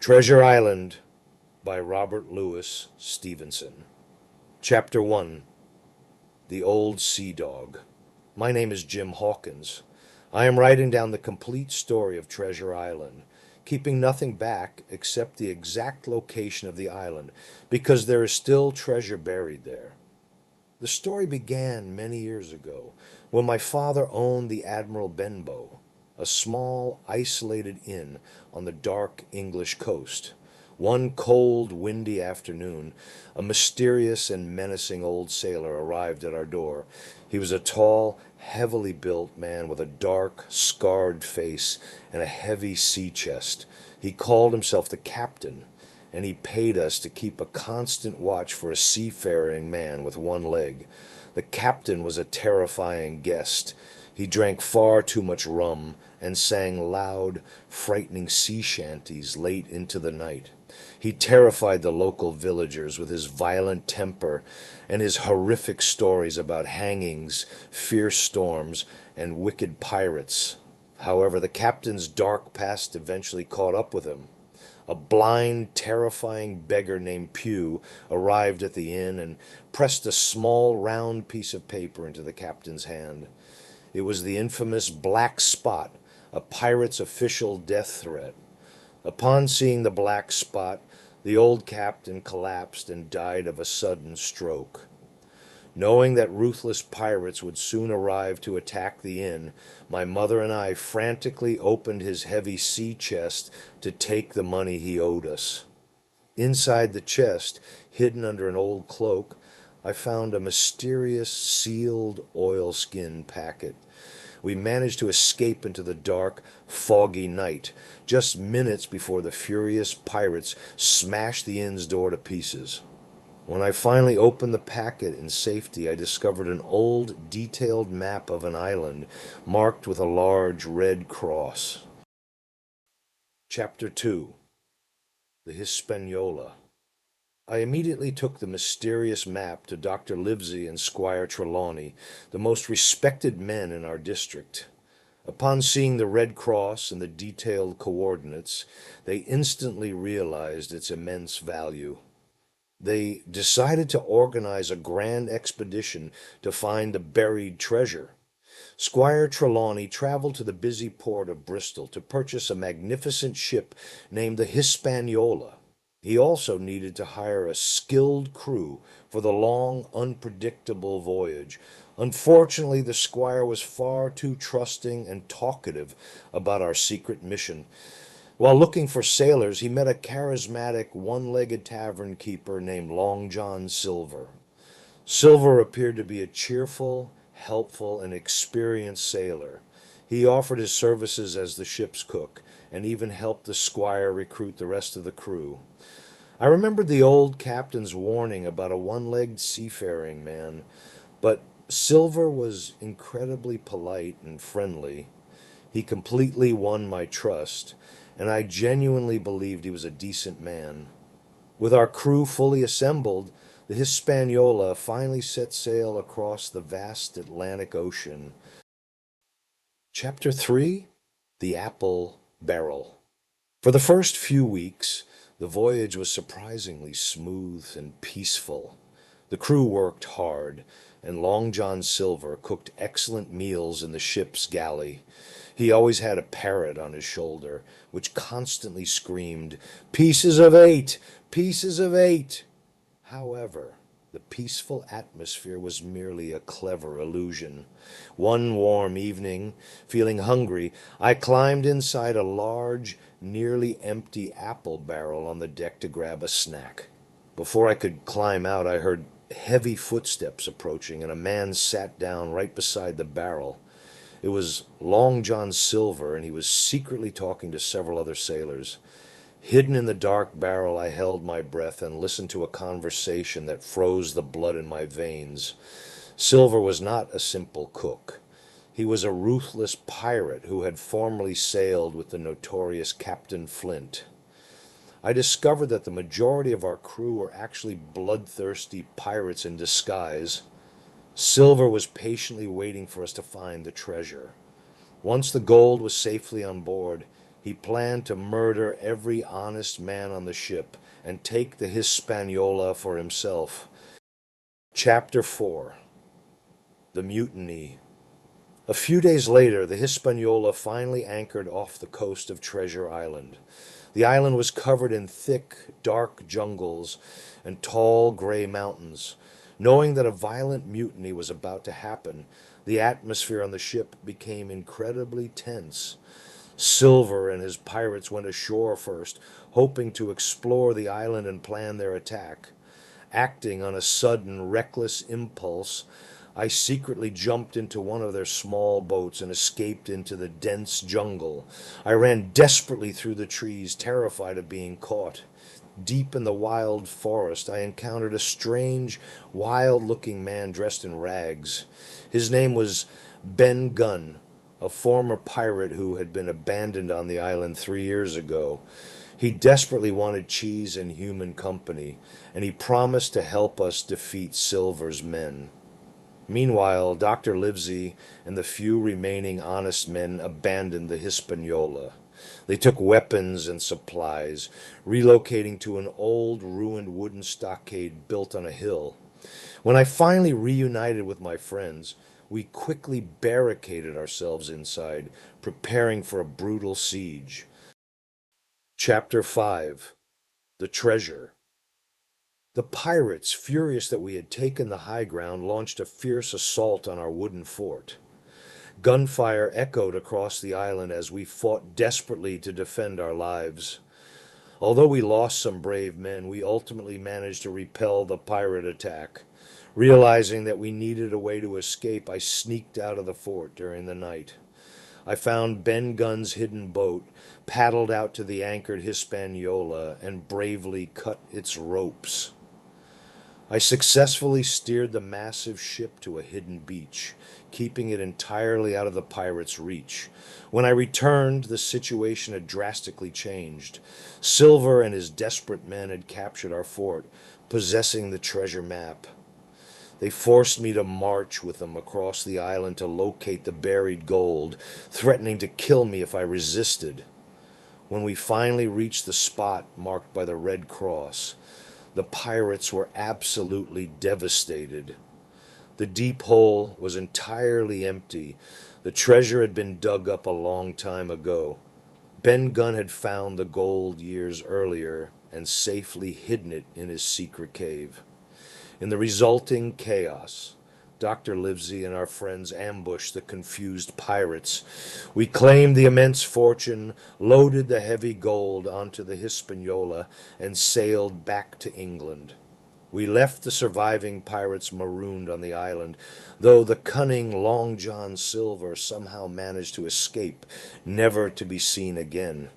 Treasure Island by Robert Louis Stevenson. Chapter 1. The Old Sea Dog. My name is Jim Hawkins. I am writing down the complete story of Treasure Island, keeping nothing back except the exact location of the island, because there is still treasure buried there. The story began many years ago, when my father owned the Admiral Benbow, a small, isolated inn on the dark English coast. One cold, windy afternoon, a mysterious and menacing old sailor arrived at our door. He was a tall, heavily built man with a dark, scarred face and a heavy sea chest. He called himself the captain, and he paid us to keep a constant watch for a seafaring man with one leg. The captain was a terrifying guest. He drank far too much rum and sang loud, frightening sea shanties late into the night. He terrified the local villagers with his violent temper and his horrific stories about hangings, fierce storms, and wicked pirates. However, the captain's dark past eventually caught up with him. A blind, terrifying beggar named Pew arrived at the inn and pressed a small, round piece of paper into the captain's hand. It was the infamous Black Spot, a pirate's official death threat. Upon seeing the black spot, the old captain collapsed and died of a sudden stroke. Knowing that ruthless pirates would soon arrive to attack the inn, my mother and I frantically opened his heavy sea chest to take the money he owed us. Inside the chest, hidden under an old cloak, I found a mysterious sealed oilskin packet. We managed to escape into the dark, foggy night, just minutes before the furious pirates smashed the inn's door to pieces. When I finally opened the packet in safety, I discovered an old, detailed map of an island marked with a large red cross. Chapter 2. The Hispaniola. I immediately took the mysterious map to Dr. Livesey and Squire Trelawney, the most respected men in our district. Upon seeing the red cross and the detailed coordinates, they instantly realized its immense value. They decided to organize a grand expedition to find the buried treasure. Squire Trelawney traveled to the busy port of Bristol to purchase a magnificent ship named the Hispaniola. He also needed to hire a skilled crew for the long, unpredictable voyage. Unfortunately, the squire was far too trusting and talkative about our secret mission. While looking for sailors, he met a charismatic, one-legged tavern keeper named Long John Silver. Silver appeared to be a cheerful, helpful, and experienced sailor. He offered his services as the ship's cook, and even helped the squire recruit the rest of the crew. I remembered the old captain's warning about a one-legged seafaring man, but Silver was incredibly polite and friendly. He completely won my trust, and I genuinely believed he was a decent man. With our crew fully assembled, the Hispaniola finally set sail across the vast Atlantic Ocean. Chapter 3. The Apple Barrel. For the first few weeks, the voyage was surprisingly smooth and peaceful. The crew worked hard, and Long John Silver cooked excellent meals in the ship's galley. He always had a parrot on his shoulder, which constantly screamed, "Pieces of eight! Pieces of eight!" However, the peaceful atmosphere was merely a clever illusion. One warm evening, feeling hungry, I climbed inside a large, nearly empty apple barrel on the deck to grab a snack. Before I could climb out, I heard heavy footsteps approaching, and a man sat down right beside the barrel. It was Long John Silver, and he was secretly talking to several other sailors. Hidden in the dark barrel, I held my breath and listened to a conversation that froze the blood in my veins. Silver was not a simple cook. He was a ruthless pirate who had formerly sailed with the notorious Captain Flint. I discovered that the majority of our crew were actually bloodthirsty pirates in disguise. Silver was patiently waiting for us to find the treasure. Once the gold was safely on board, He planned to murder every honest man on the ship and take the Hispaniola for himself. Chapter 4. The Mutiny. A few days later, the Hispaniola finally anchored off the coast of Treasure Island. The island was covered in thick, dark jungles and tall gray mountains. Knowing that a violent mutiny was about to happen, the atmosphere on the ship became incredibly tense. Silver and his pirates went ashore first, hoping to explore the island and plan their attack. Acting on a sudden, reckless impulse, I secretly jumped into one of their small boats and escaped into the dense jungle. I ran desperately through the trees, terrified of being caught. Deep in the wild forest, I encountered a strange, wild-looking man dressed in rags. His name was Ben Gunn, a former pirate who had been abandoned on the island 3 years ago. He desperately wanted cheese and human company, and he promised to help us defeat Silver's men. Meanwhile, Dr. Livesey and the few remaining honest men abandoned the Hispaniola. They took weapons and supplies, relocating to an old, ruined wooden stockade built on a hill. When I finally reunited with my friends, we quickly barricaded ourselves inside, preparing for a brutal siege. Chapter 5. The Treasure. The pirates, furious that we had taken the high ground, launched a fierce assault on our wooden fort. Gunfire echoed across the island as we fought desperately to defend our lives. Although we lost some brave men, we ultimately managed to repel the pirate attack. Realizing that we needed a way to escape, I sneaked out of the fort during the night. I found Ben Gunn's hidden boat, paddled out to the anchored Hispaniola, and bravely cut its ropes. I successfully steered the massive ship to a hidden beach, keeping it entirely out of the pirates' reach. When I returned, the situation had drastically changed. Silver and his desperate men had captured our fort, possessing the treasure map. They forced me to march with them across the island to locate the buried gold, threatening to kill me if I resisted. When we finally reached the spot marked by the Red Cross, the pirates were absolutely devastated. The deep hole was entirely empty. The treasure had been dug up a long time ago. Ben Gunn had found the gold years earlier and safely hidden it in his secret cave. In the resulting chaos, Dr. Livesey and our friends ambushed the confused pirates. We claimed the immense fortune, loaded the heavy gold onto the Hispaniola, and sailed back to England. We left the surviving pirates marooned on the island, though the cunning Long John Silver somehow managed to escape, never to be seen again.